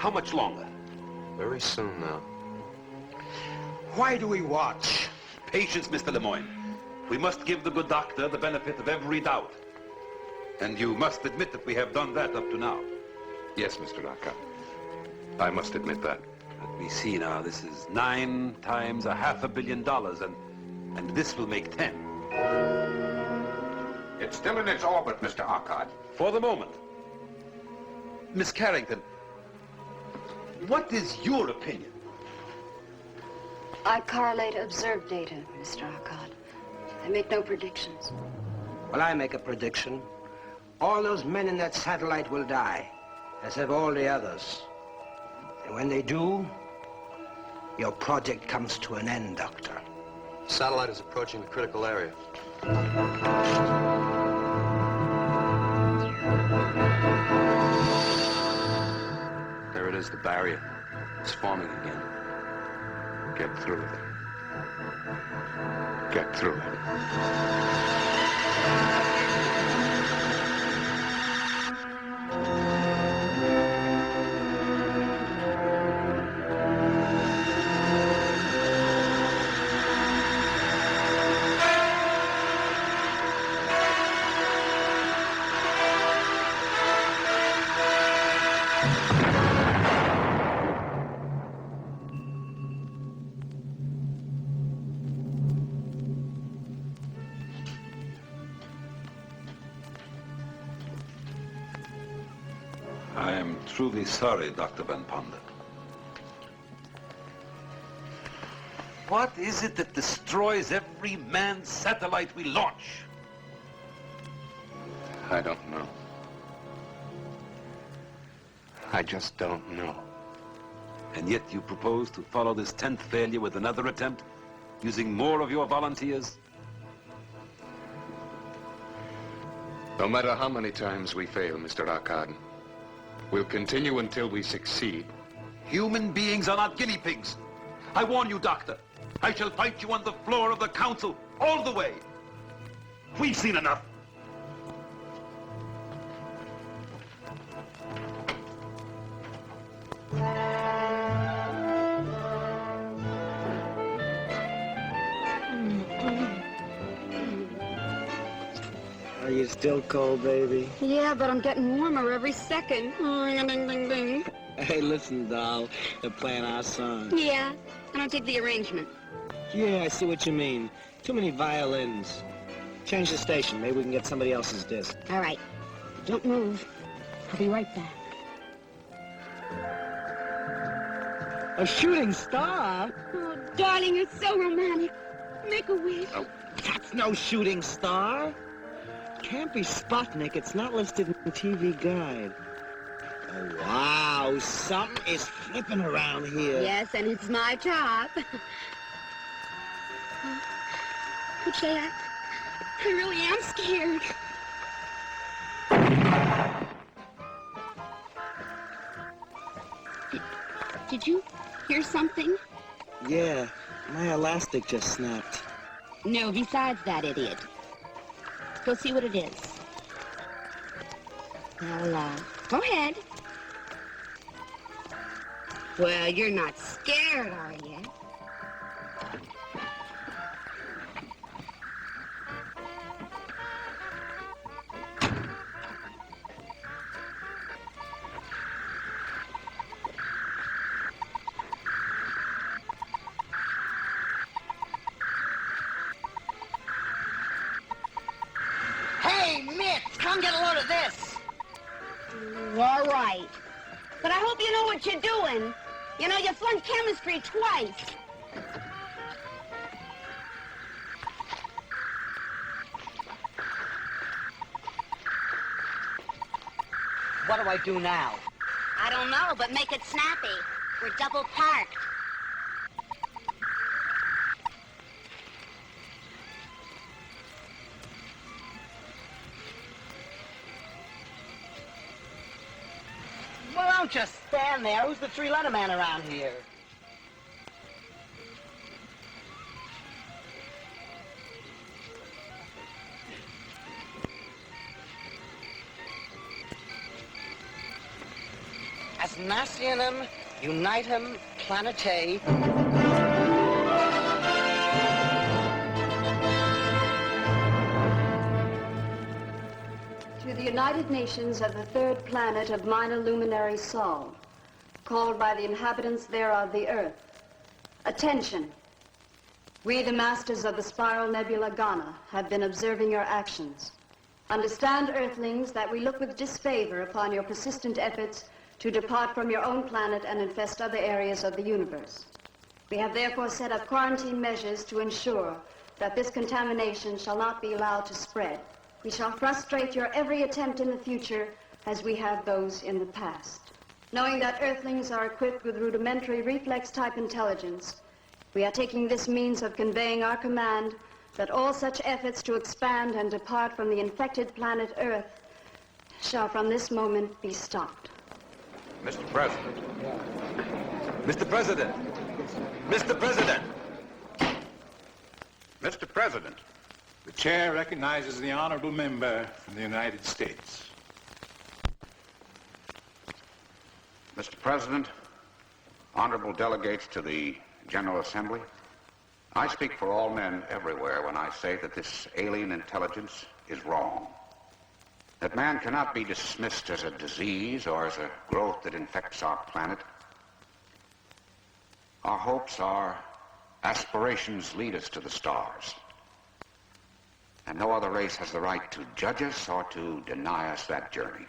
How much longer? Very soon now. Why do we watch? Patience, Mr. Lemoyne. We must give the good doctor the benefit of every doubt. And you must admit that we have done that up to now. Yes, Mr. Raka. I must admit that. Let me see now. This is 9 times $500 million, and this will make 10. It's still in its orbit, Mr. Arkad. For the moment. Miss Carrington, what is your opinion? I correlate observed data, Mr. Arkad. I make no predictions. Well, I make a prediction. All those men in that satellite will die, as have all the others. And when they do, your project comes to an end, Doctor. Satellite is approaching the critical area. There it is, the barrier. It's forming again. Get through it. Get through it. I am truly sorry, Dr. Van Ponder. What is it that destroys every manned satellite we launch? I don't know. I just don't know. And yet you propose to follow this 10th failure with another attempt, using more of your volunteers? No matter how many times we fail, Mr. Arkad, we'll continue until we succeed. Human beings are not guinea pigs. I warn you, Doctor. I shall fight you on the floor of the council all the way. We've seen enough. Are you still cold, baby? Yeah, but I'm getting warmer every second. Ding, ding, ding, ding. Hey, listen, doll. They're playing our song. Yeah, I don't dig the arrangement. Yeah, I see what you mean. Too many violins. Change the station. Maybe we can get somebody else's disc. All right. Don't move. I'll be right back. A shooting star? Oh, darling, you're so romantic. Make a wish. Oh, that's no shooting star. Can't be Sputnik. It's not listed in the TV guide. Oh, wow. Something is flipping around here. Yes, and it's my job. Could say I really am scared. Did you hear something? Yeah, my elastic just snapped. No, besides that, idiot. Go see what it is. Well, go ahead. Well, you're not scared, are you? Come get a load of this. All right. But I hope you know what you're doing. You know, you flunked chemistry twice. What do I do now? I don't know, but make it snappy. We're double parked. Well, don't just stand there. Who's the three-letter man around here? Asnacianum unitum planetae. To the United Nations of the third planet of minor luminary Sol, called by the inhabitants thereof the Earth. Attention! We, the masters of the spiral nebula Ghana, have been observing your actions. Understand, Earthlings, that we look with disfavor upon your persistent efforts to depart from your own planet and infest other areas of the universe. We have therefore set up quarantine measures to ensure that this contamination shall not be allowed to spread. We shall frustrate your every attempt in the future as we have those in the past. Knowing that Earthlings are equipped with rudimentary reflex-type intelligence, we are taking this means of conveying our command that all such efforts to expand and depart from the infected planet Earth shall from this moment be stopped. Mr. President. Mr. President. Mr. President. Mr. President. The chair recognizes the honorable member from the United States. Mr. President, honorable delegates to the General Assembly, I speak for all men everywhere when I say that this alien intelligence is wrong. That man cannot be dismissed as a disease or as a growth that infects our planet. Our hopes, our aspirations lead us to the stars. And no other race has the right to judge us or to deny us that journey.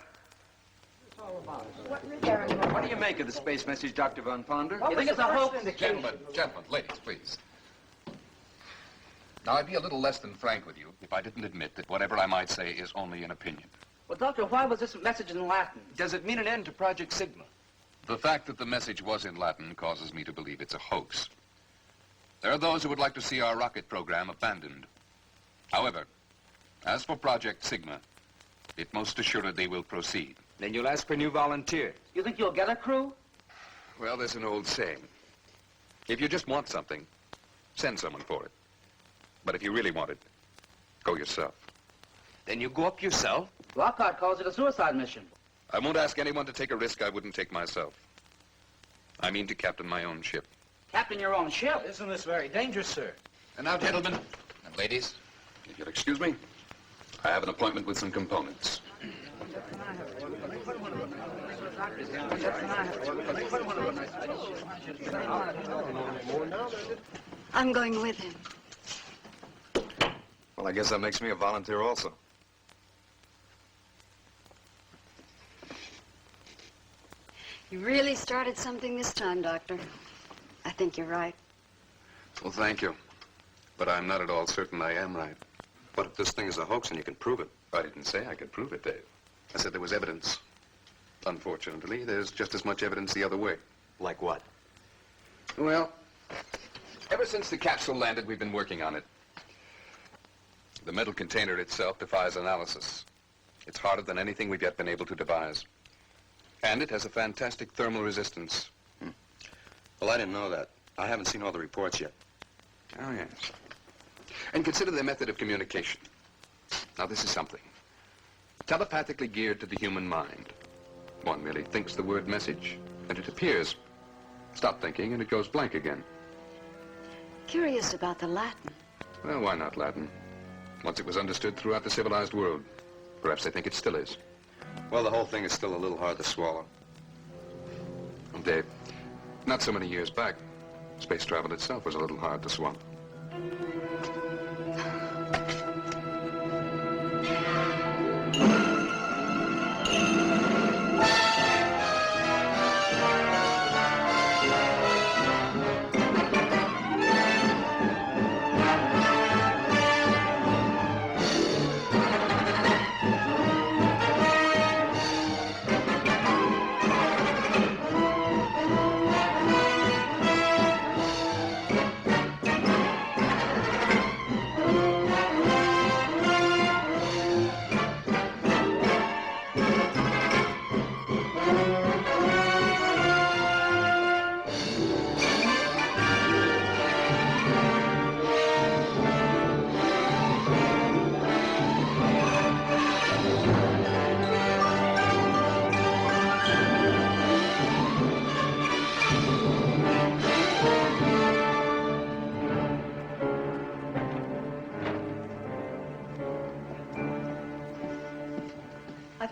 What do you make of the space message, Dr. Von Ponder? You think it's a hoax? Gentlemen, ladies, please. Now, I'd be a little less than frank with you if I didn't admit that whatever I might say is only an opinion. Well, Doctor, why was this message in Latin? Does it mean an end to Project Sigma? The fact that the message was in Latin causes me to believe it's a hoax. There are those who would like to see our rocket program abandoned. However, as for Project Sigma, it most assuredly will proceed. Then you'll ask for new volunteers. You think you'll get a crew? Well, there's an old saying. If you just want something, send someone for it. But if you really want it, go yourself. Then you go up yourself? Lockhart calls it a suicide mission. I won't ask anyone to take a risk I wouldn't take myself. I mean to captain my own ship. Captain your own ship? Isn't this very dangerous, sir? And now, gentlemen, and ladies, if you'll excuse me, I have an appointment with some components. I'm going with him. Well, I guess that makes me a volunteer also. You really started something this time, Doctor. I think you're right. Well, thank you. But I'm not at all certain I am right. What if this thing is a hoax and you can prove it? I didn't say I could prove it, Dave. I said there was evidence. Unfortunately, there's just as much evidence the other way. Like what? Well, ever since the capsule landed, we've been working on it. The metal container itself defies analysis. It's harder than anything we've yet been able to devise. And it has a fantastic thermal resistance. Well, I didn't know that. I haven't seen all the reports yet. Oh, yes. And consider the method of communication. Now, this is something. Telepathically geared to the human mind. One merely thinks the word message, and it appears. Stop thinking, and it goes blank again. Curious about the Latin. Well, why not Latin? Once it was understood throughout the civilized world. Perhaps they think it still is. Well, the whole thing is still a little hard to swallow. Well, Dave, not so many years back, space travel itself was a little hard to swallow.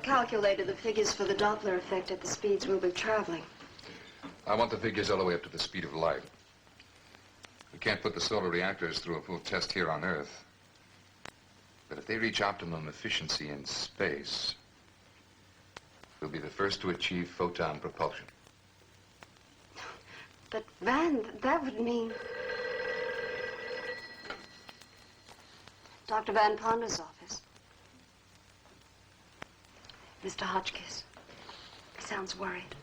I've calculated the figures for the Doppler effect at the speeds we'll be traveling. I want the figures all the way up to the speed of light. We can't put the solar reactors through a full test here on Earth. But if they reach optimum efficiency in space, we'll be the first to achieve photon propulsion. But, Van, that would mean... Dr. Van Ponder's office. Mr. Hotchkiss. He sounds worried.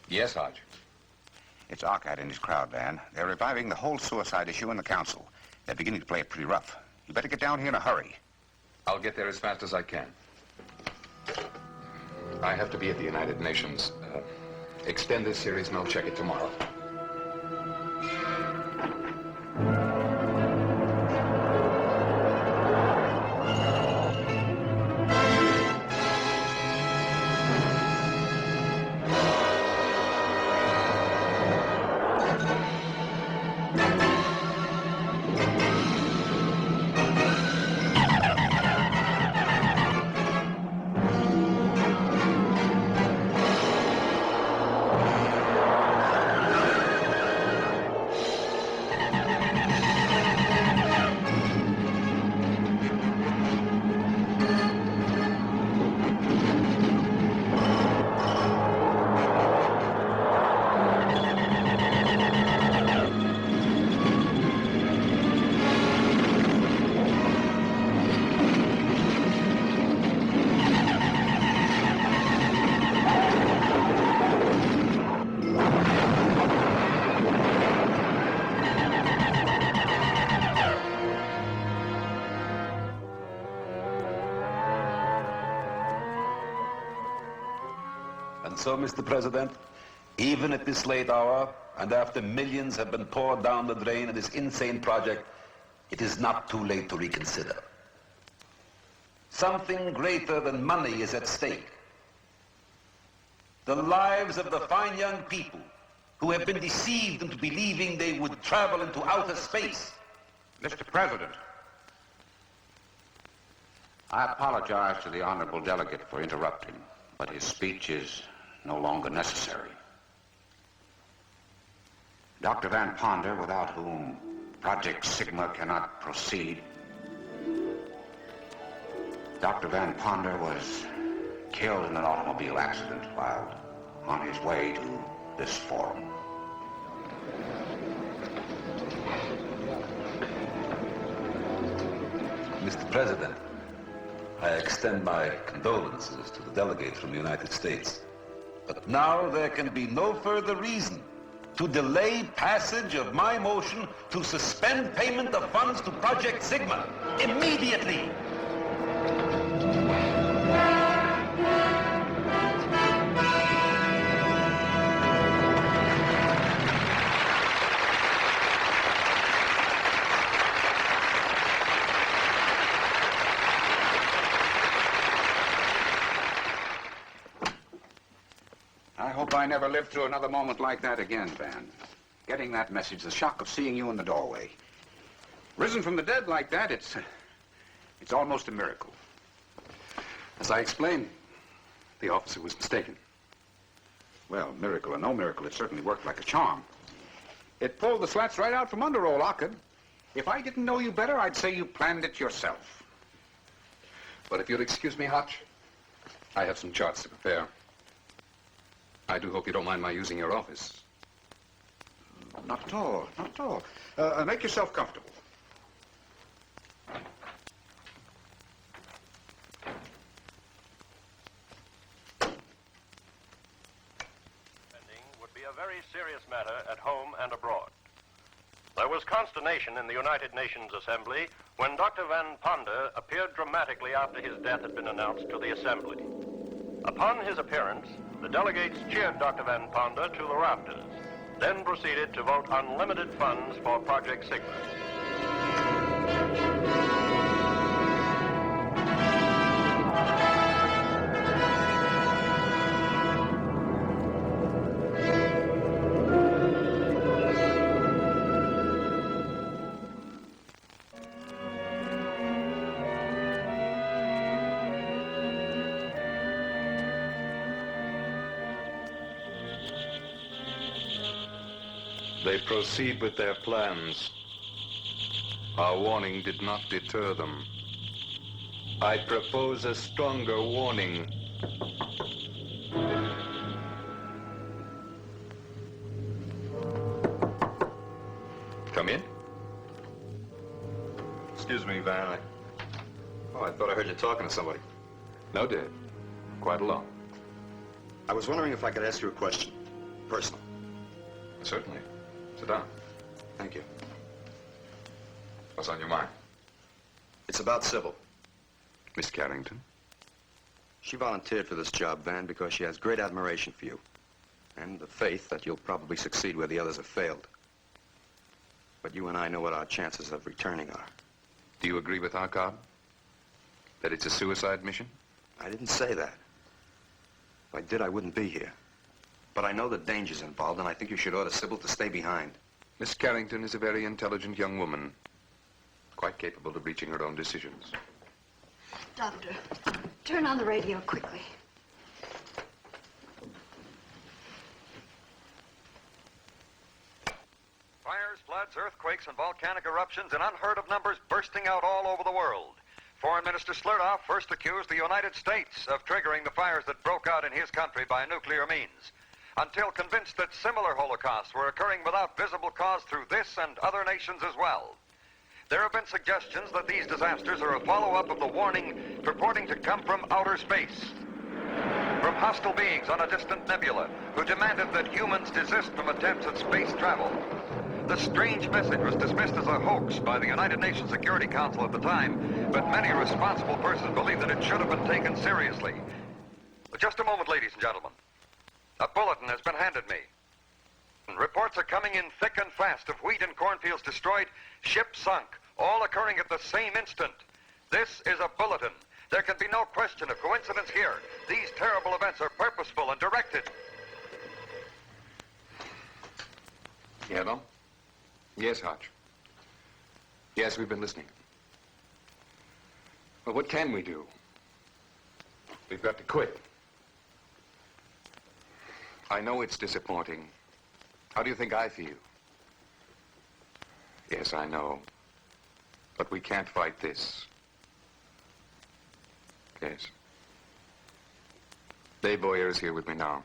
Yes, Hodge. It's Arcad and his crowd, Van. They're reviving the whole suicide issue in the council. They're beginning to play it pretty rough. You better get down here in a hurry. I'll get there as fast as I can. I have to be at the United Nations. Extend this series and I'll check it tomorrow. So, Mr. President, even at this late hour, and after millions have been poured down the drain of this insane project, it is not too late to reconsider. Something greater than money is at stake. The lives of the fine young people who have been deceived into believing they would travel into outer space. Mr. President, I apologize to the honorable delegate for interrupting, but his speech is no longer necessary. Dr. Van Ponder, without whom Project Sigma cannot proceed. Dr. Van Ponder was killed in an automobile accident while on his way to this forum. Mr. President, I extend my condolences to the delegate from the United States. But now there can be no further reason to delay passage of my motion to suspend payment of funds to Project Sigma immediately. I hope I never live through another moment like that again, Van. Getting that message, the shock of seeing you in the doorway. Risen from the dead like that, it's almost a miracle. As I explained, the officer was mistaken. Well, miracle or no miracle, it certainly worked like a charm. It pulled the slats right out from under old Ockett. If I didn't know you better, I'd say you planned it yourself. But if you'll excuse me, Hotch, I have some charts to prepare. I do hope you don't mind my using your office. Not at all, not at all. Make yourself comfortable. Would be a very serious matter at home and abroad. There was consternation in the United Nations Assembly when Dr. Van Ponder appeared dramatically after his death had been announced to the Assembly. Upon his appearance, the delegates cheered Dr. Van Ponder to the rafters, then proceeded to vote unlimited funds for Project Sigma. They proceed with their plans. Our warning did not deter them. I propose a stronger warning. Come in. Excuse me, Van. I thought I heard you talking to somebody. No, Dave. Quite alone. I was wondering if I could ask you a question. Personal. Certainly. Sit down. Thank you. What's on your mind? It's about Sybil. Miss Carrington? She volunteered for this job, Van, because she has great admiration for you. And the faith that you'll probably succeed where the others have failed. But you and I know what our chances of returning are. Do you agree with our card? That it's a suicide mission? I didn't say that. If I did, I wouldn't be here. But I know the dangers involved, and I think you should order Sybil to stay behind. Miss Carrington is a very intelligent young woman, quite capable of reaching her own decisions. Doctor, turn on the radio quickly. Fires, floods, earthquakes, and volcanic eruptions in unheard of numbers bursting out all over the world. Foreign Minister Slurdoff first accused the United States of triggering the fires that broke out in his country by nuclear means, until convinced that similar holocausts were occurring without visible cause through this and other nations as well. There have been suggestions that these disasters are a follow-up of the warning purporting to come from outer space, from hostile beings on a distant nebula who demanded that humans desist from attempts at space travel. The strange message was dismissed as a hoax by the United Nations Security Council at the time, but many responsible persons believe that it should have been taken seriously. Just a moment, ladies and gentlemen. A bulletin has been handed me. Reports are coming in thick and fast of wheat and cornfields destroyed, ships sunk, all occurring at the same instant. This is a bulletin. There can be no question of coincidence here. These terrible events are purposeful and directed. Yeah, no? Yes, Hodge. Yes, we've been listening. Well, what can we do? We've got to quit. I know it's disappointing. How do you think I feel? Yes, I know. But we can't fight this. Yes. Dave Boyer is here with me now.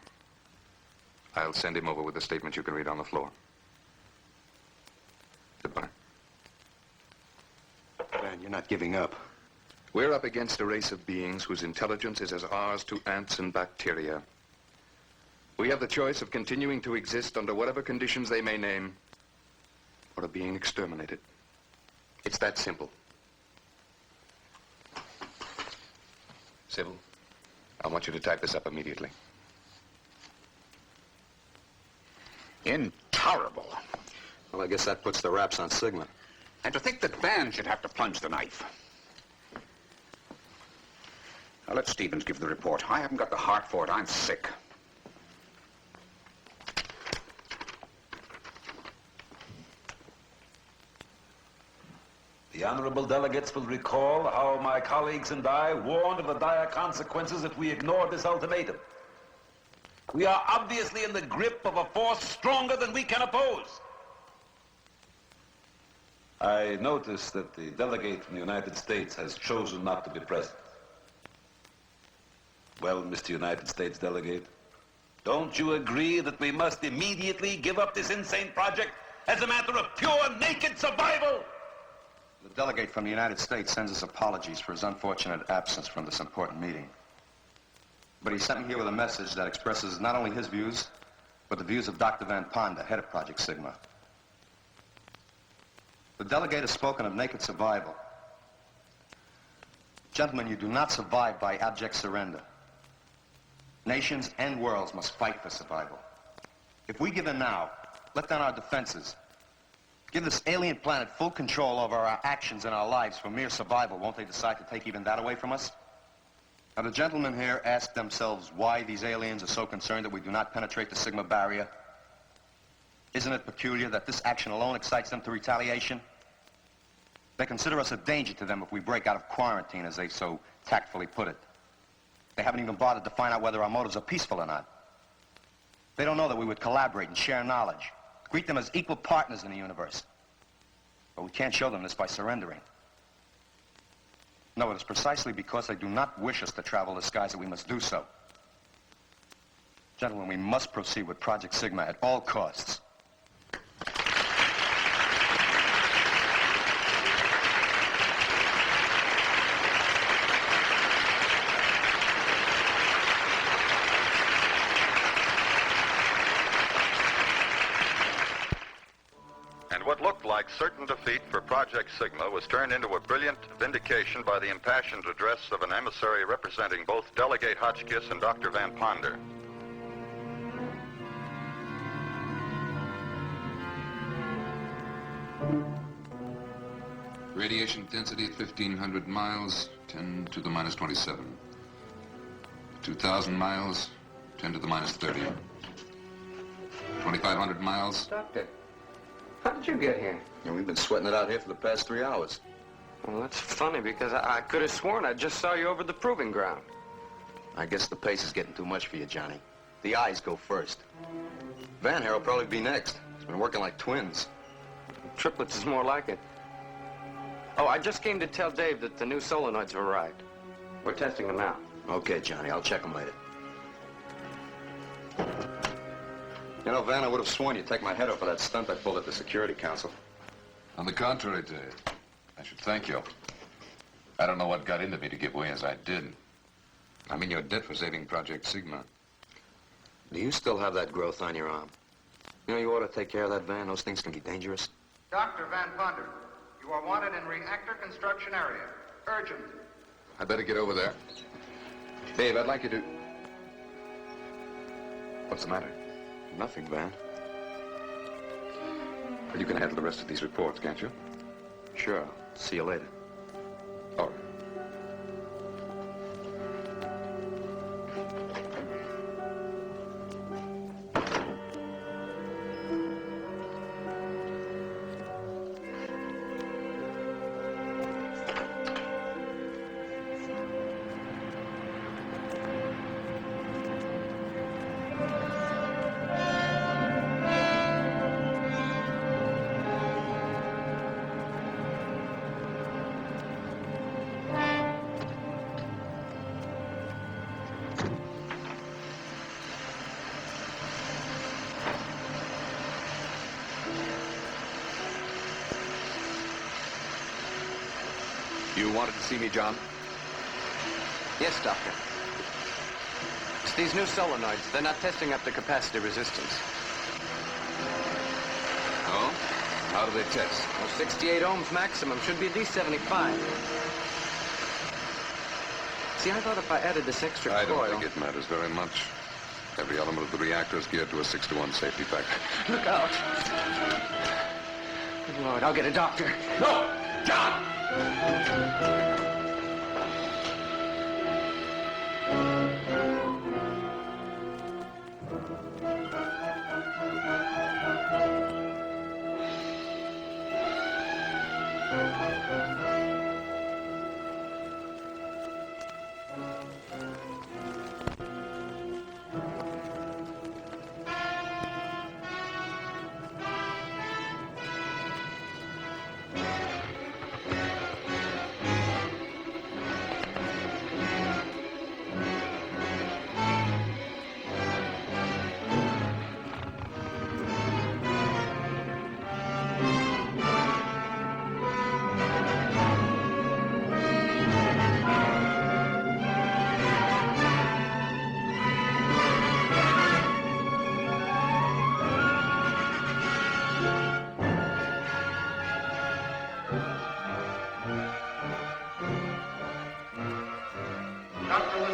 I'll send him over with a statement you can read on the floor. Goodbye. Van, you're not giving up. We're up against a race of beings whose intelligence is as ours to ants and bacteria. We have the choice of continuing to exist under whatever conditions they may name, or of being exterminated. It's that simple. Sybil, I want you to type this up immediately. Intolerable. Well, I guess that puts the wraps on Sigma. And to think that Van should have to plunge the knife. Now, let Stevens give the report. I haven't got the heart for it. I'm sick. The honorable delegates will recall how my colleagues and I warned of the dire consequences if we ignored this ultimatum. We are obviously in the grip of a force stronger than we can oppose. I notice that the delegate from the United States has chosen not to be present. Well, Mr. United States delegate, don't you agree that we must immediately give up this insane project as a matter of pure, naked survival? The delegate from the United States sends us apologies for his unfortunate absence from this important meeting. But he sent me here with a message that expresses not only his views, but the views of Dr. Van Ponda, head of Project Sigma. The delegate has spoken of naked survival. Gentlemen, you do not survive by abject surrender. Nations and worlds must fight for survival. If we give in now, let down our defenses, give this alien planet full control over our actions and our lives for mere survival, won't they decide to take even that away from us? Now, the gentlemen here ask themselves why these aliens are so concerned that we do not penetrate the Sigma barrier. Isn't it peculiar that this action alone excites them to retaliation? They consider us a danger to them if we break out of quarantine, as they so tactfully put it. They haven't even bothered to find out whether our motives are peaceful or not. They don't know that we would collaborate and share knowledge, Greet them as equal partners in the universe. But we can't show them this by surrendering. No, it is precisely because they do not wish us to travel the skies that we must do so. Gentlemen, we must proceed with Project Sigma at all costs. What looked like certain defeat for Project Sigma was turned into a brilliant vindication by the impassioned address of an emissary representing both Delegate Hotchkiss and Dr. Van Ponder. Radiation density at 1,500 miles, 10 to the minus 27. 2,000 miles, 10 to the minus 30. 2,500 miles. Doctor. How did you get here? Yeah, we've been sweating it out here for the past 3 hours. Well, that's funny, because I could have sworn I just saw you over the proving ground. I guess the pace is getting too much for you, Johnny. The eyes go first. Van here will probably be next. He's been working like twins. Triplets is more like it. Oh, I just came to tell Dave that the new solenoids have arrived. We're testing them now. Okay, Johnny, I'll check them later. You know, Van, I would have sworn you'd take my head off for that stunt I pulled at the Security Council. On the contrary, Dave, I should thank you. I don't know what got into me to give way as I did. I'm in your debt for saving Project Sigma. Do you still have that growth on your arm? You know, you ought to take care of that, Van. Those things can be dangerous. Dr. Van Ponder, you are wanted in reactor construction area. Urgent. I better get over there. Dave, I'd like you to... What's the matter? Nothing, Van. Well, you can handle the rest of these reports, can't you? Sure. See you later. All right. You wanted to see me, John? Yes, Doctor. It's these new solenoids. They're not testing up to capacity resistance. Oh? How do they test? Well, 68 ohms maximum. Should be D75. See, I thought if I added this extra coil... I don't think it matters very much. Every element of the reactor is geared to a 6-to-1 safety factor. Look out. Good Lord, I'll get a doctor. No! John!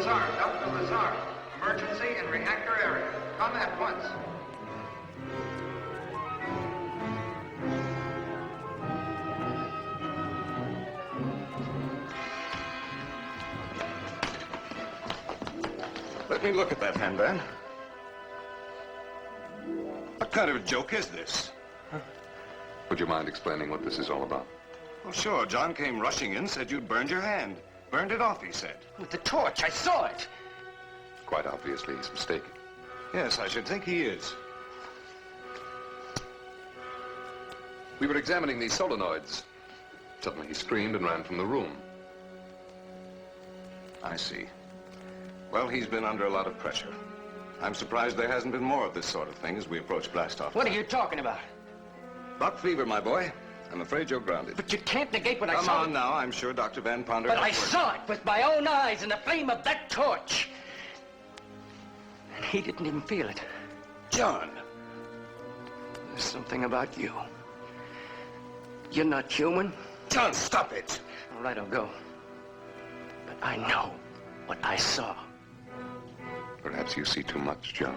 Dr. Lazar, emergency in reactor area. Come at once. Let me look at that hand, Van. What kind of a joke is this? Would you mind explaining what this is all about? Well, sure. John came rushing in, said you'd burned your hand. Burned it off, he said. With the torch, I saw it. Quite obviously, he's mistaken. Yes, I should think he is. We were examining these solenoids. Suddenly he screamed and ran from the room. I see. Well, he's been under a lot of pressure. I'm surprised there hasn't been more of this sort of thing as we approach blastoff. What are you talking about? Buck fever, my boy. I'm afraid you're grounded. But you can't negate what I saw. Come on now. I'm sure Dr. Van Ponder... But I saw it with my own eyes in the flame of that torch. And he didn't even feel it. John! There's something about you. You're not human. John, stop it! All right, I'll go. But I know what I saw. Perhaps you see too much, John.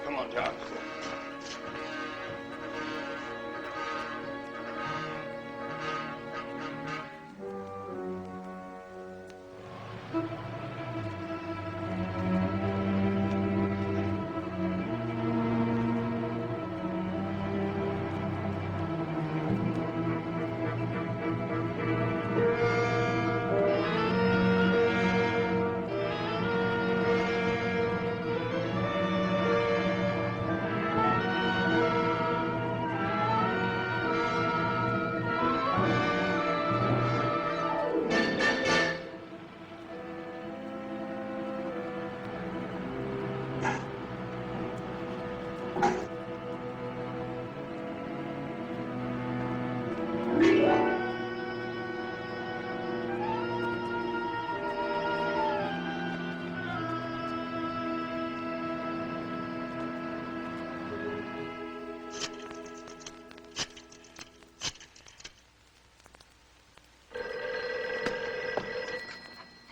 Come on, John.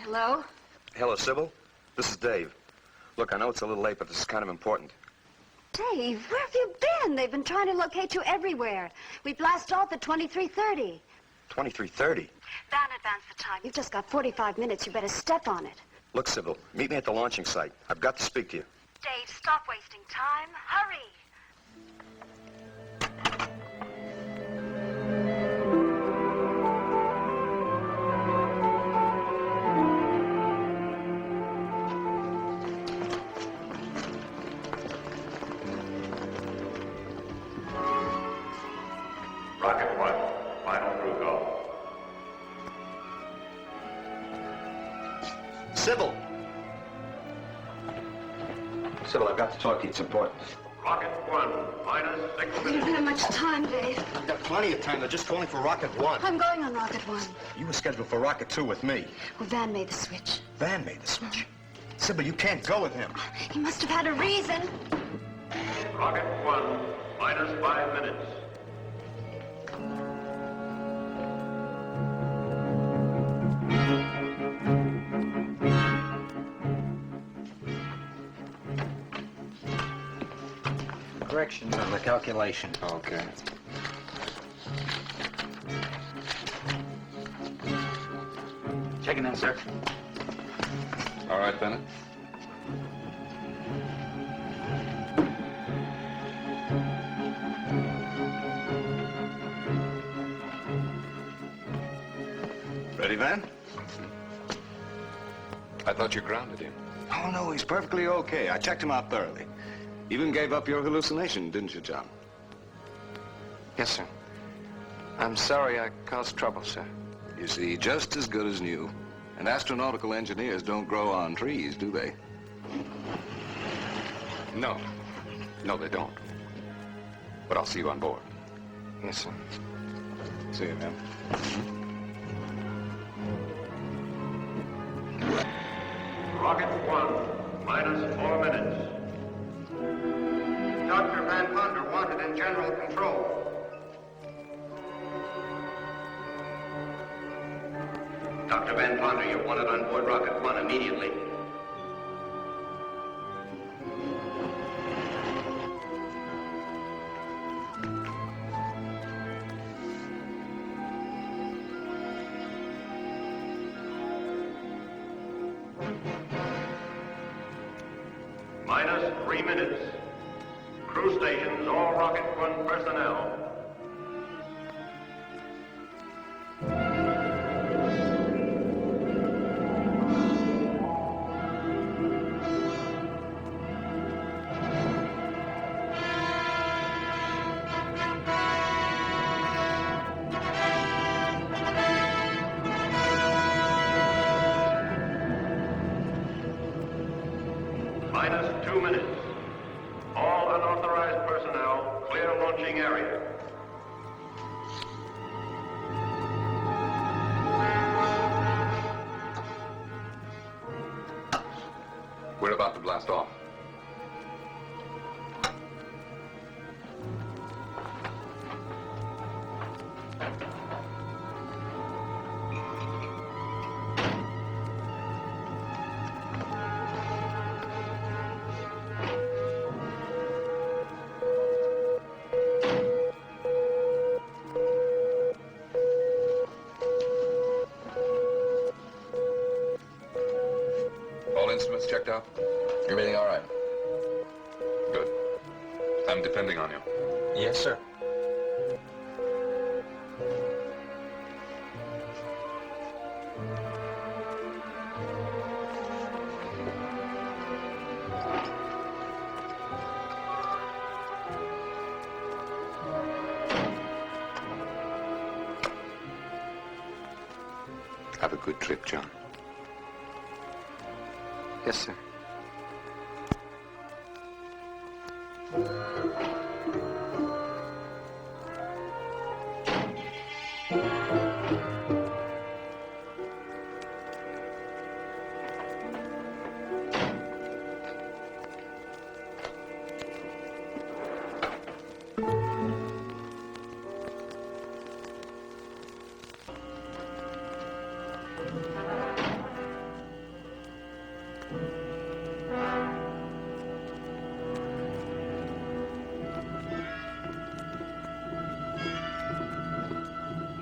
Hello? Hello, Sybil. This is Dave. Look, I know it's a little late, but this is kind of important. Dave, where have you been? They've been trying to locate you everywhere. We blast off at 23:30. 23:30? Van, advance the time. You've just got 45 minutes. You better step on it. Look, Sybil, meet me at the launching site. I've got to speak to you. Dave, stop wasting time. Hurry. Rocket 1, final crew call. Sybil! Sybil, I've got to talk to you. It's important. Rocket 1, minus 6 We don't have much time, Dave. I've got plenty of time. They're just calling for Rocket 1. I'm going on Rocket 1. You were scheduled for Rocket 2 with me. Well, Van made the switch. Van made the switch. Sybil, you can't go with him. He must have had a reason. Rocket 1, minus 5 minutes. Corrections on the calculation. Okay. Checking in, sir. All right, Bennett. Ready, Van? I thought you grounded him. Oh, no, he's perfectly okay. I checked him out thoroughly. Even gave up your hallucination, didn't you, John? Yes, sir. I'm sorry I caused trouble, sir. You see, just as good as new. And astronautical engineers don't grow on trees, do they? No. No, they don't. But I'll see you on board. Yes, sir. See you, man. Rocket 1, minus 4 minutes. Dr. Van Ponder wanted in general control. Dr. Van Ponder, you're wanted on board Rocket 1 immediately. Minus 3 minutes. Crew stations, all Rocket 1 personnel. Minus 2 minutes. All unauthorized personnel, clear launching area. We're about to blast off. All instruments checked out? Everything all right? Good. I'm depending on you. Yes, sir. Have a good trip, John. Yes, sir.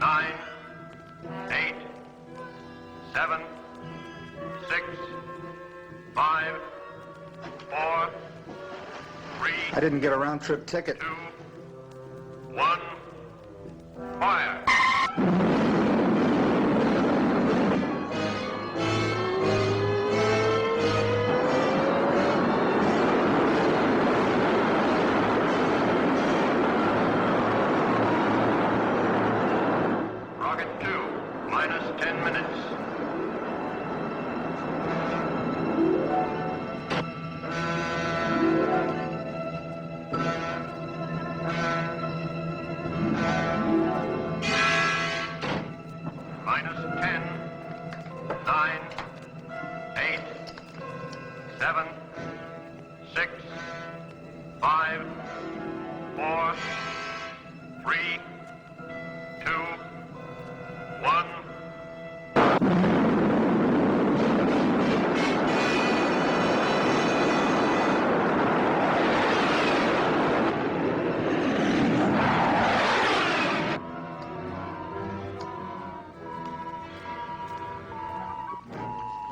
Nine, 8, 7, 6, 5, 4, 3. I didn't get a round-trip ticket. 2, 1, fire. Rocket 2, minus 10 minutes. Minus 10, 9, 8, 7, 6, 5, 4, 3, 2, 1.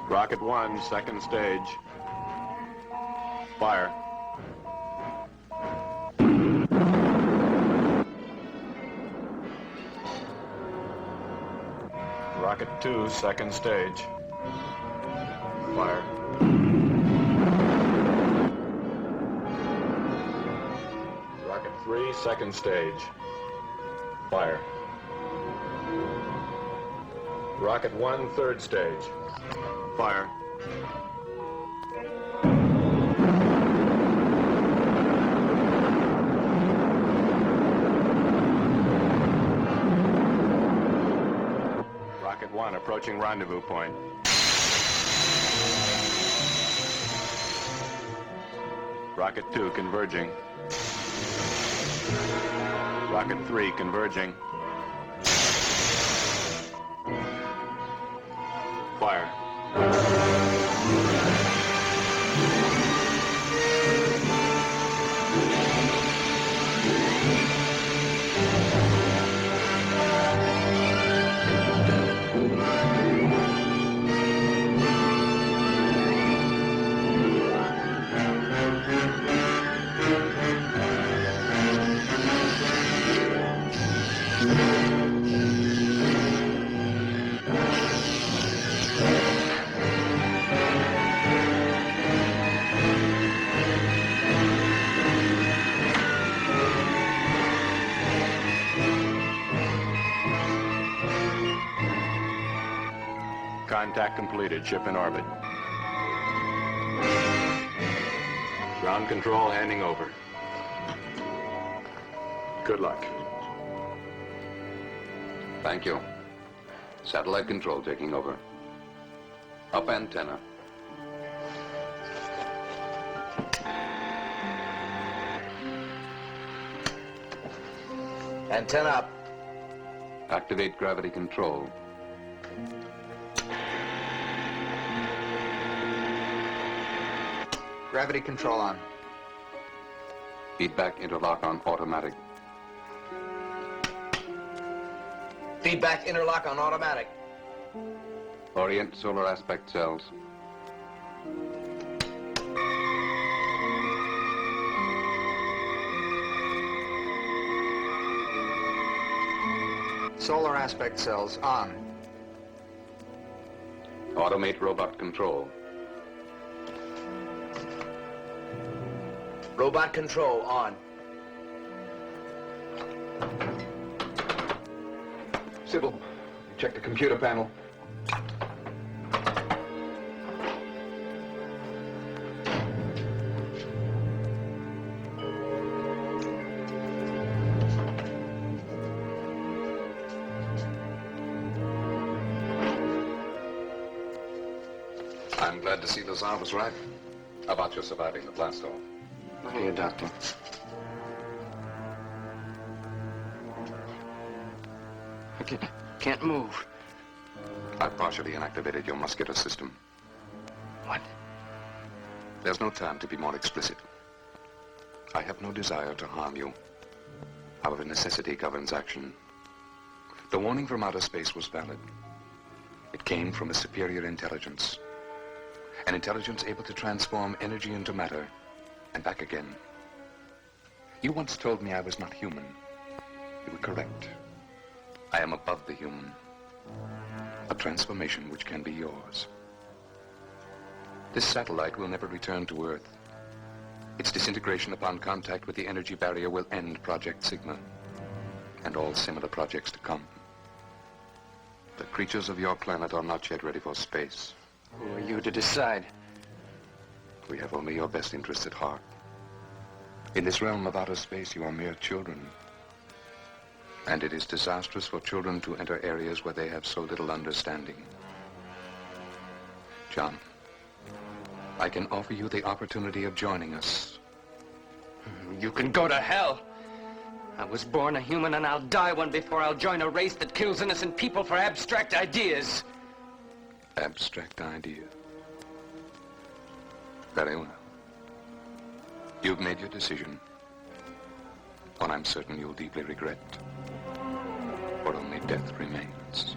Rocket 1, second stage. Fire. Rocket 2, second stage. Fire. Rocket 3, second stage. Fire. Rocket 1, third stage. Fire. Rocket 1 approaching rendezvous point. Rocket 2 converging. Rocket 3 converging. Fire. Contact completed. Ship in orbit. Ground control handing over. Good luck. Thank you. Satellite control taking over. Up antenna. Antenna up. Activate gravity control. Gravity control on. Feedback interlock on automatic. Feedback interlock on automatic. Orient solar aspect cells. Solar aspect cells on. Automate robot control. Robot control on. Sybil, check the computer panel. I'm glad to see the Tsar was right about your surviving the blast off. Look at you, Doctor. I can't move. I've partially inactivated your muscular system. What? There's no time to be more explicit. I have no desire to harm you. However, necessity governs action. The warning from outer space was valid. It came from a superior intelligence. An intelligence able to transform energy into matter and back again. You once told me I was not human. You were correct. I am above the human. A transformation which can be yours. This satellite will never return to Earth. Its disintegration upon contact with the energy barrier will end Project Sigma and all similar projects to come. The creatures of your planet are not yet ready for space. Who are you to decide? We have only your best interests at heart. In this realm of outer space, you are mere children. And it is disastrous for children to enter areas where they have so little understanding. John, I can offer you the opportunity of joining us. You can go to hell. I was born a human and I'll die one before I'll join a race that kills innocent people for abstract ideas. Abstract idea. Very well. You've made your decision. One I'm certain you'll deeply regret. For only death remains.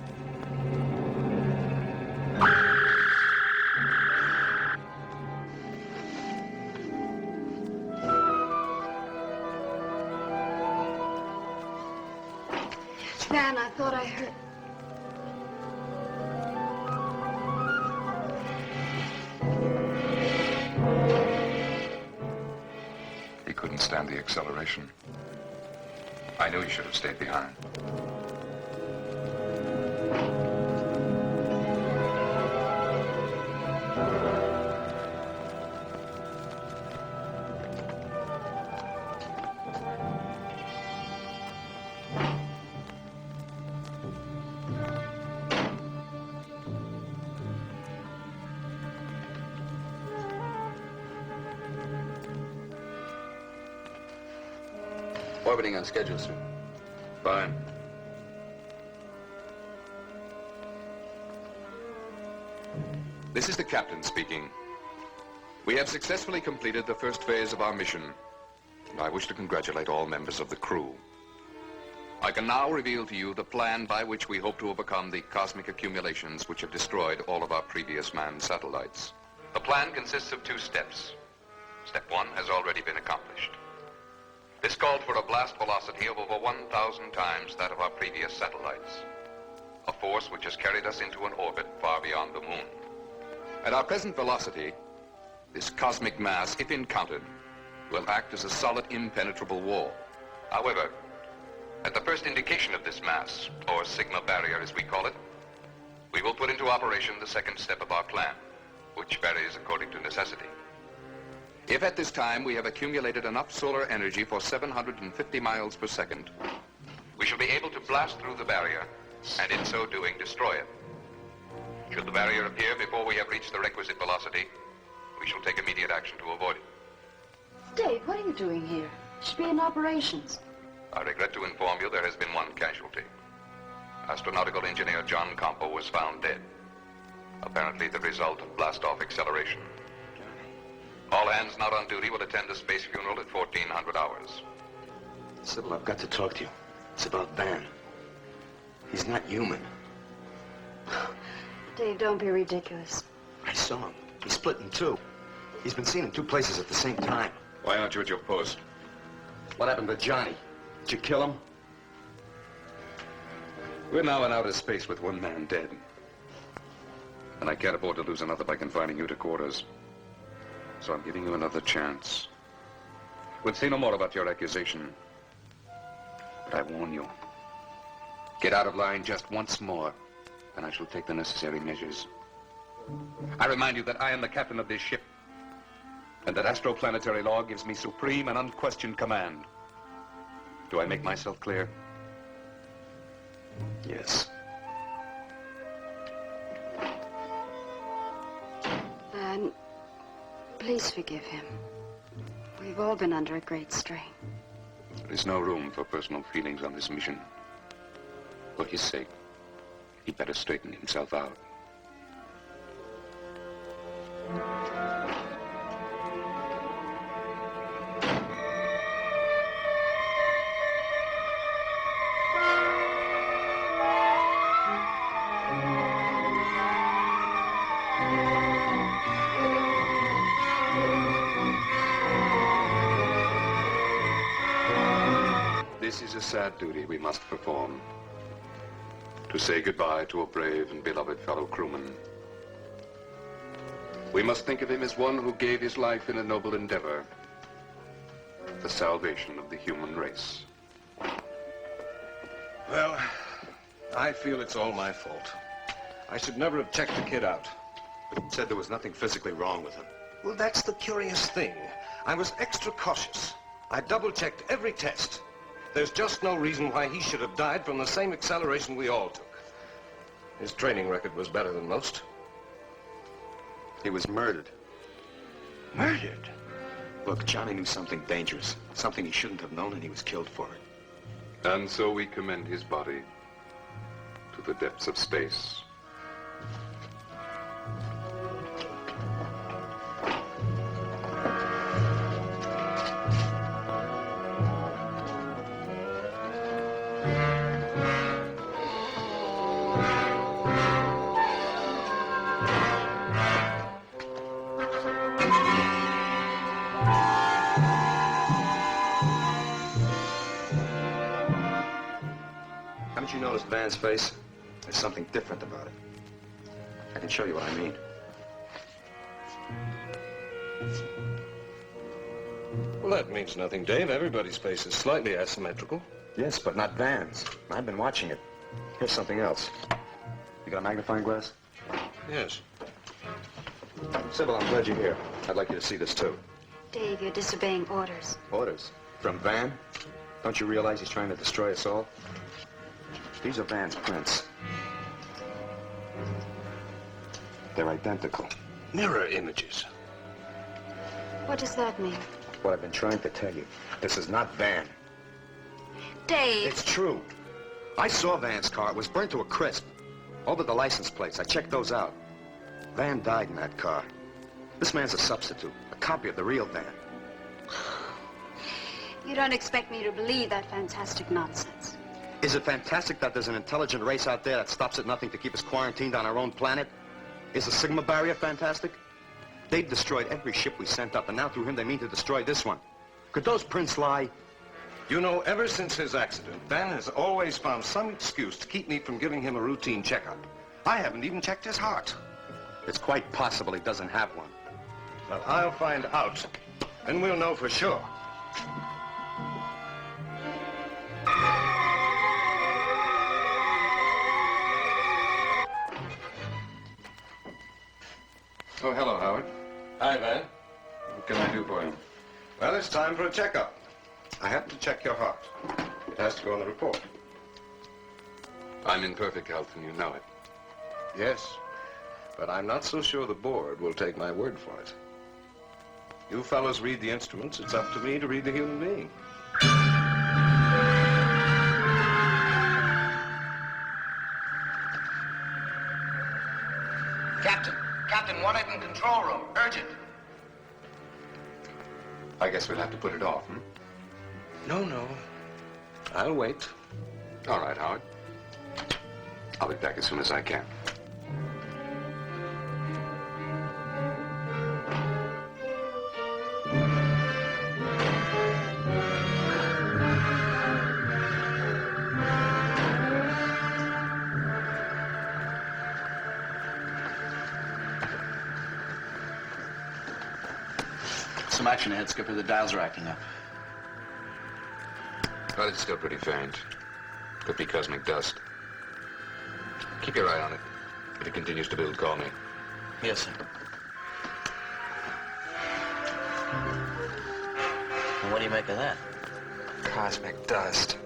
Van, I thought I heard... He couldn't stand the acceleration. I knew he should have stayed behind. Orbiting on schedule, sir. Fine. This is the captain speaking. We have successfully completed the first phase of our mission. I wish to congratulate all members of the crew. I can now reveal to you the plan by which we hope to overcome the cosmic accumulations which have destroyed all of our previous manned satellites. The plan consists of 2 steps. Step 1 has already been accomplished. This called for a blast velocity of over 1,000 times that of our previous satellites. A force which has carried us into an orbit far beyond the moon. At our present velocity, this cosmic mass, if encountered, will act as a solid, impenetrable wall. However, at the first indication of this mass, or Sigma barrier as we call it, we will put into operation the second step of our plan, which varies according to necessity. If at this time we have accumulated enough solar energy for 750 miles per second, we shall be able to blast through the barrier and in so doing destroy it. Should the barrier appear before we have reached the requisite velocity, we shall take immediate action to avoid it. Dave, what are you doing here? You should be in operations. I regret to inform you there has been one casualty. Astronautical engineer John Campo was found dead. Apparently the result of blast-off acceleration. All hands not on duty will attend a space funeral at 1400 hours. Sybil, I've got to talk to you. It's about Van. He's not human. Dave, don't be ridiculous. I saw him. He's split in two. He's been seen in two places at the same time. Why aren't you at your post? What happened to Johnny? Did you kill him? We're now in outer space with one man dead. And I can't afford to lose another by confining you to quarters. So I'm giving you another chance. We'll say no more about your accusation. But I warn you. Get out of line just once more, and I shall take the necessary measures. I remind you that I am the captain of this ship, and that astroplanetary law gives me supreme and unquestioned command. Do I make myself clear? Yes. Van, please forgive him. We've all been under a great strain. There is no room for personal feelings on this mission. For his sake, he'd better straighten himself out. This is a sad duty we must perform. To say goodbye to a brave and beloved fellow crewman. We must think of him as one who gave his life in a noble endeavor. The salvation of the human race. Well, I feel it's all my fault. I should never have checked the kid out. Said there was nothing physically wrong with him. Well, that's the curious thing. I was extra cautious. I double-checked every test. There's just no reason why he should have died from the same acceleration we all took. His training record was better than most. He was murdered. Murdered? Look, Johnny knew something dangerous. Something he shouldn't have known, and he was killed for it. And so we commend his body to the depths of space. Haven't you noticed Van's face? There's something different about it. I can show you what I mean. Well, that means nothing, Dave. Everybody's face is slightly asymmetrical. Yes, but not Van's. I've been watching it. Here's something else. You got a magnifying glass? Yes. Sybil, I'm glad you're here. I'd like you to see this, too. Dave, you're disobeying orders. Orders? From Van? Don't you realize he's trying to destroy us all? These are Van's prints. They're identical. Mirror images. What does that mean? What I've been trying to tell you. This is not Van. Dave! It's true. I saw Van's car. It was burnt to a crisp. All but the license plates. I checked those out. Van died in that car. This man's a substitute. A copy of the real Van. You don't expect me to believe that fantastic nonsense. Is it fantastic that there's an intelligent race out there that stops at nothing to keep us quarantined on our own planet? Is the Sigma barrier fantastic? They've destroyed every ship we sent up, and now through him they mean to destroy this one. Could those prints lie? You know, ever since his accident, Van has always found some excuse to keep me from giving him a routine checkup. I haven't even checked his heart. It's quite possible he doesn't have one. Well, I'll find out, and we'll know for sure. Oh, hello, Howard. Hi, Van. What can I do for you? Well, it's time for a checkup. I have to check your heart. It has to go on the report. I'm in perfect health, and you know it. Yes, but I'm not so sure the board will take my word for it. You fellows read the instruments. It's up to me to read the human being. Captain, wanted in control room. Urgent. I guess we'll have to put it off, hmm? No. I'll wait. All right, Howard. I'll be back as soon as I can. Some action ahead, Skipper. The dials are acting up. But it's still pretty faint. Could be cosmic dust. Keep your eye on it. If it continues to build, call me. Yes, sir. What do you make of that? Cosmic dust.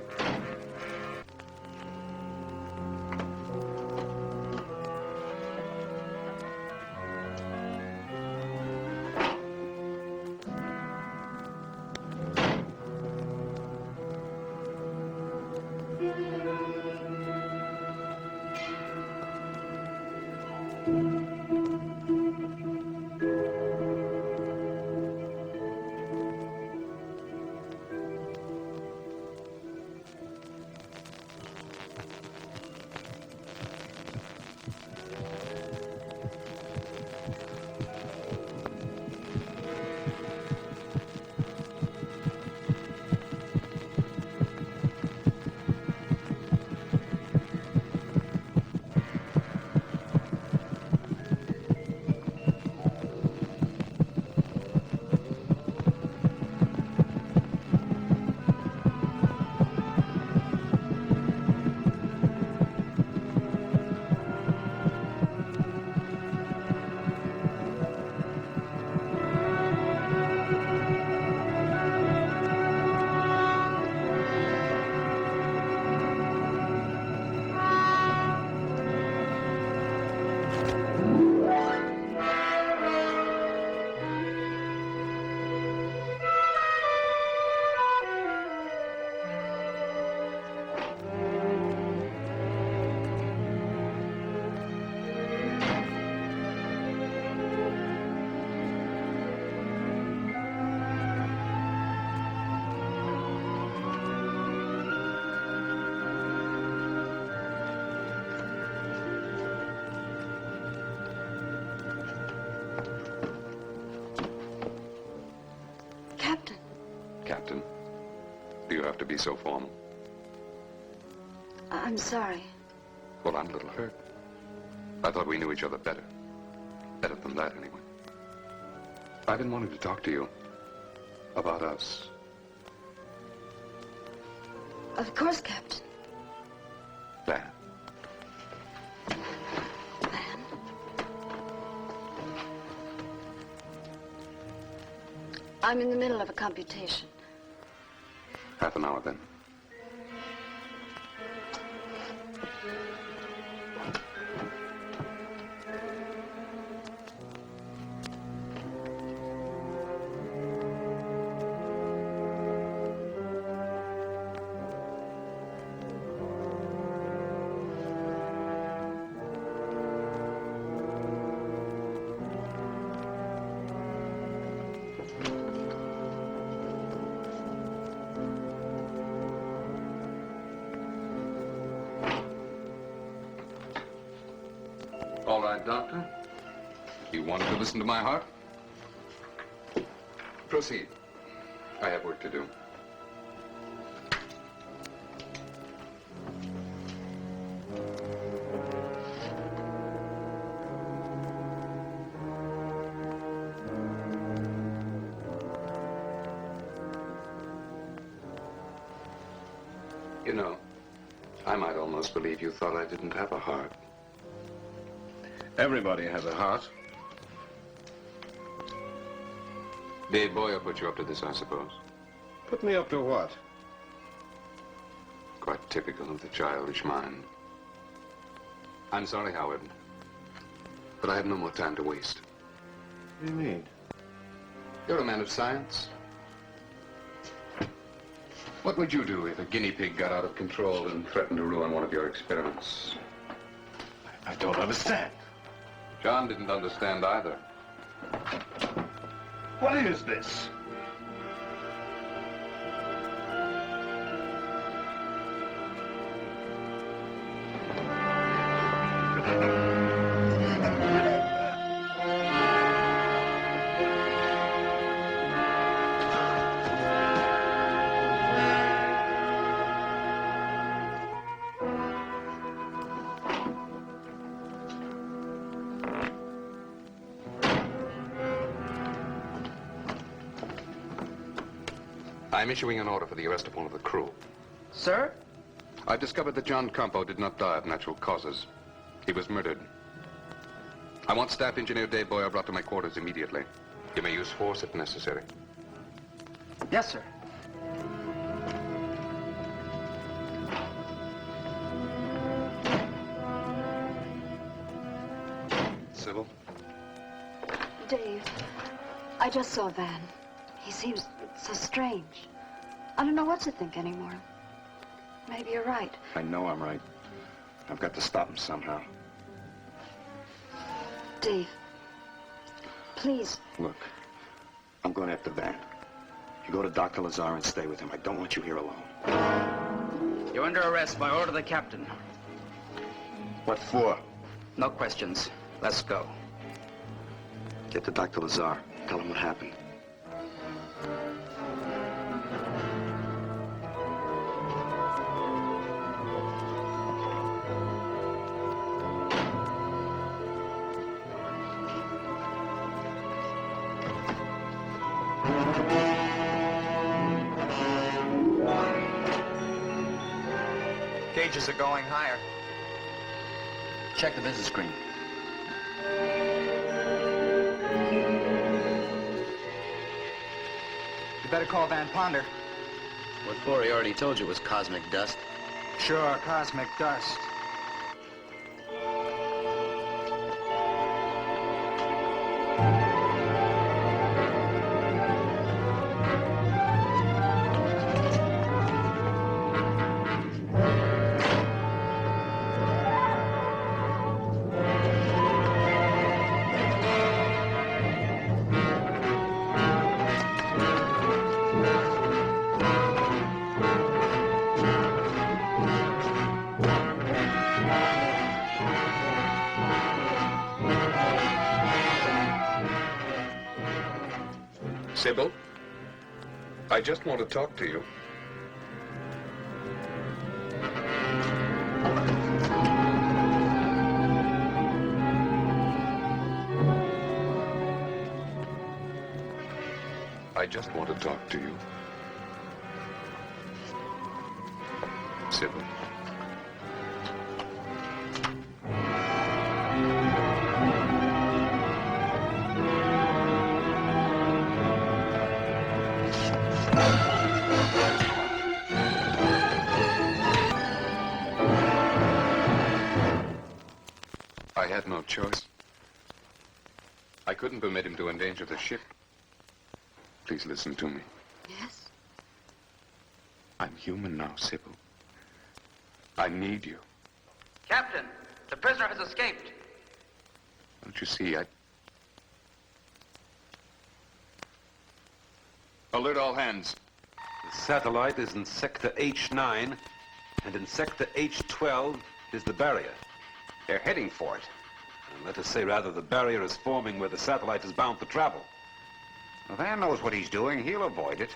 Captain, do you have to be so formal? I'm sorry. Well, I'm a little hurt. I thought we knew each other better. Better than that, anyway. I've been wanting to talk to you about us. Of course, Captain. Van. I'm in the middle of a computation. Half an hour, then. All right, Doctor. You wanted to listen to my heart? Proceed. I have work to do. You know, I might almost believe you thought I didn't have a heart. Everybody has a heart. Dave Boyer put you up to this, I suppose. Put me up to what? Quite typical of the childish mind. I'm sorry, Howard, but I have no more time to waste. What do you mean? You're a man of science. What would you do if a guinea pig got out of control and threatened to ruin one of your experiments? I don't understand. John didn't understand either. What is this? I'm issuing an order for the arrest of one of the crew. Sir? I've discovered that John Campo did not die of natural causes. He was murdered. I want Staff Engineer Dave Boyer brought to my quarters immediately. You may use force if necessary. Yes, sir. Sybil? Dave, I just saw Van. He seems so strange. I don't know what to think anymore. Maybe you're right. I know I'm right. I've got to stop him somehow. Dave, please. Look, I'm going after Van. You go to Dr. Lazar and stay with him. I don't want you here alone. You're under arrest by order of the captain. What for? No questions. Let's go. Get to Dr. Lazar. Tell him what happened. Gauges are going higher. Check the business screen. You better call Van Ponder. What for? He already told you it was cosmic dust. Sure, cosmic dust. Sybil, I just want to talk to you. I just want to talk to you. Sybil. I had no choice. I couldn't permit him to endanger the ship. Please listen to me. Yes? I'm human now, Sybil. I need you. Captain, the prisoner has escaped. Don't you see, Alert all hands. The satellite is in sector H9, and in sector H12 is the barrier. They're heading for it. And let us say, rather, the barrier is forming where the satellite is bound to travel. Well, Van knows what he's doing. He'll avoid it.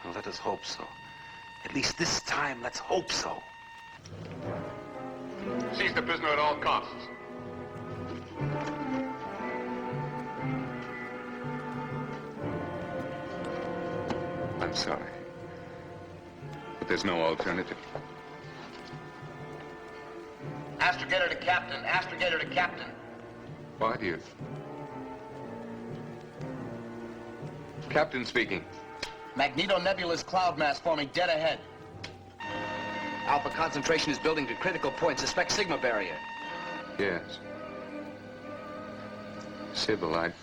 Well, let us hope so. At least this time, let's hope so. Seize the prisoner at all costs. I'm sorry, but there's no alternative. Astrogator to captain. Astrogator to captain. Why do you... Captain speaking. Magneto-nebulous cloud mass forming dead ahead. Alpha concentration is building to critical point. Suspect Sigma barrier. Yes. Sybilite.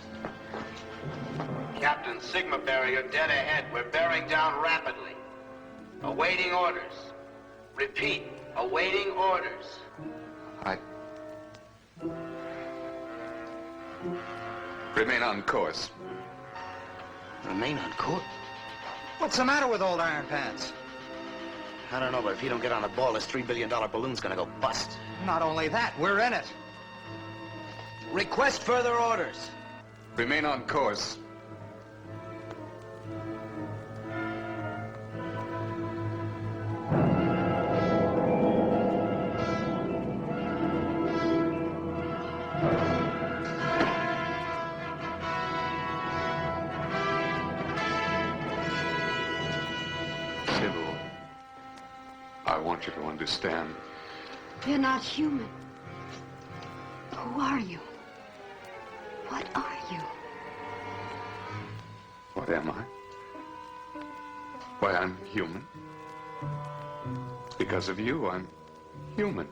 Captain, Sigma barrier dead ahead. We're bearing down rapidly. Awaiting orders. Repeat, awaiting orders. Remain on course. Remain on course? What's the matter with old Iron Pants? I don't know, but if you don't get on the ball, this $3 billion balloon's gonna go bust. Not only that, we're in it. Request further orders. Remain on course. Sybil, I want you to understand. You're not human. Who are you? What are you? What am I? Why, I'm human. Because of you, I'm human.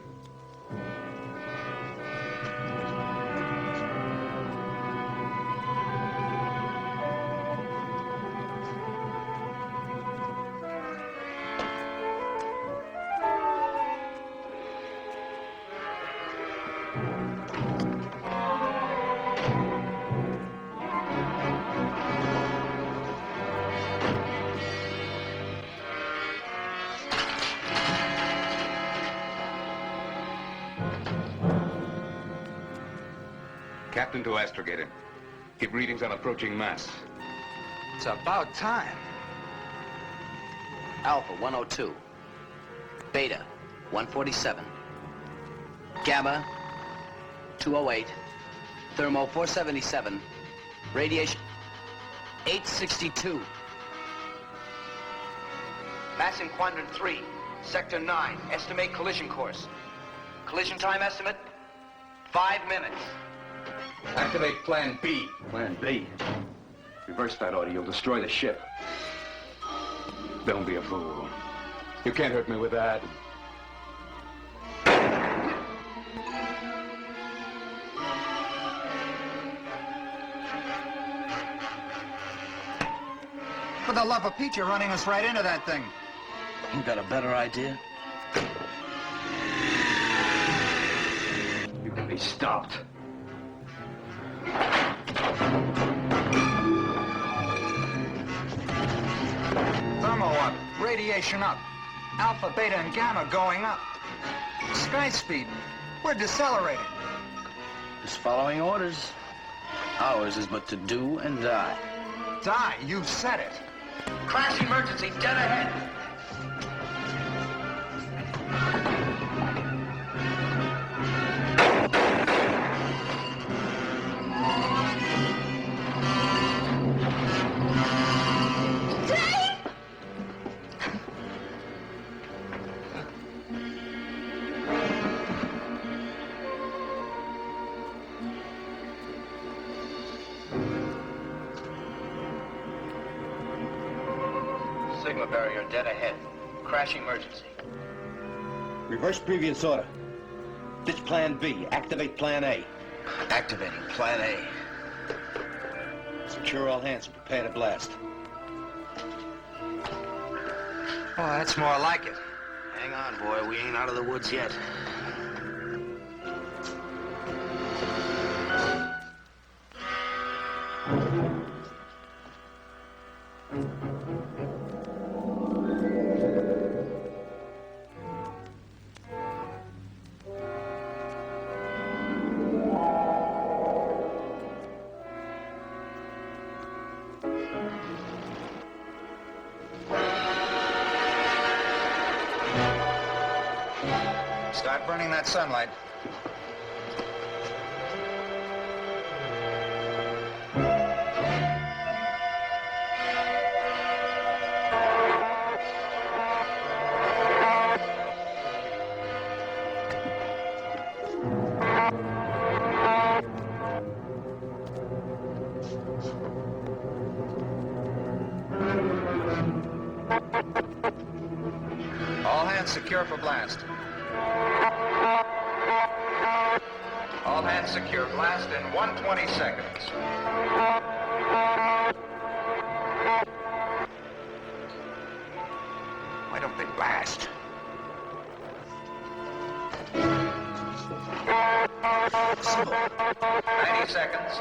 Captain to astrogator. Give readings on approaching mass. It's about time. Alpha 102. Beta 147. Gamma 208. Thermo 477. Radiation 862. Mass in quadrant 3, sector 9. Estimate collision course. Collision time estimate, 5 minutes. Activate Plan B. Plan B? Reverse that order, you'll destroy the ship. Don't be a fool. You can't hurt me with that. For the love of Pete, you're running us right into that thing. You got a better idea? You can be stopped. Thermo up, radiation up. Alpha, beta, and gamma going up. Sky speed, we're decelerating. Just following orders. Ours is but to do and die. Die, you've said it. Crash emergency, dead ahead. Sigma barrier dead ahead. Crash emergency. Reverse previous order. Ditch Plan B. Activate Plan A. Activating Plan A. Secure all hands and prepare to blast. Oh, that's more like it. Hang on, boy. We ain't out of the woods yet. Start burning that sunlight. hands secure for blast. All hands secure. Blast in 120 seconds. Why don't they blast? 90 seconds.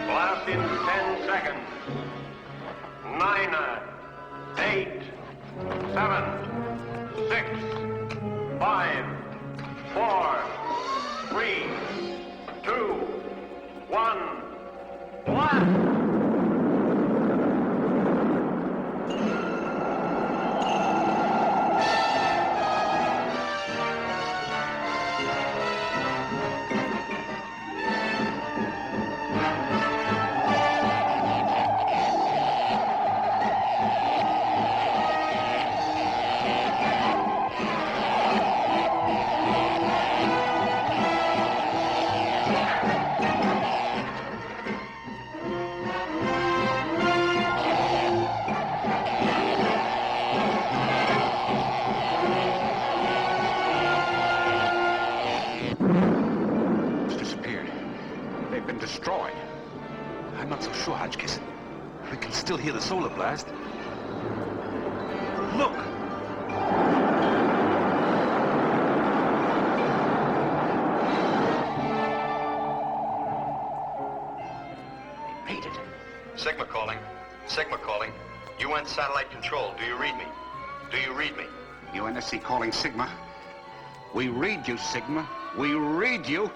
Blast in 10 seconds. 9, 8, 7, 6, 5, 4, 3, 2, 1. Blast! Destroyed. I'm not so sure, Hodgkiss. We can still hear the solar blast. Look! They made it. Sigma calling. Sigma calling. UN satellite control. Do you read me? Do you read me? UNSC calling Sigma. We read you, Sigma. We read you.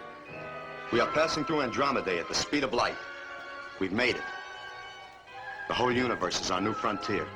We are passing through Andromeda at the speed of light. We've made it. The whole universe is our new frontier.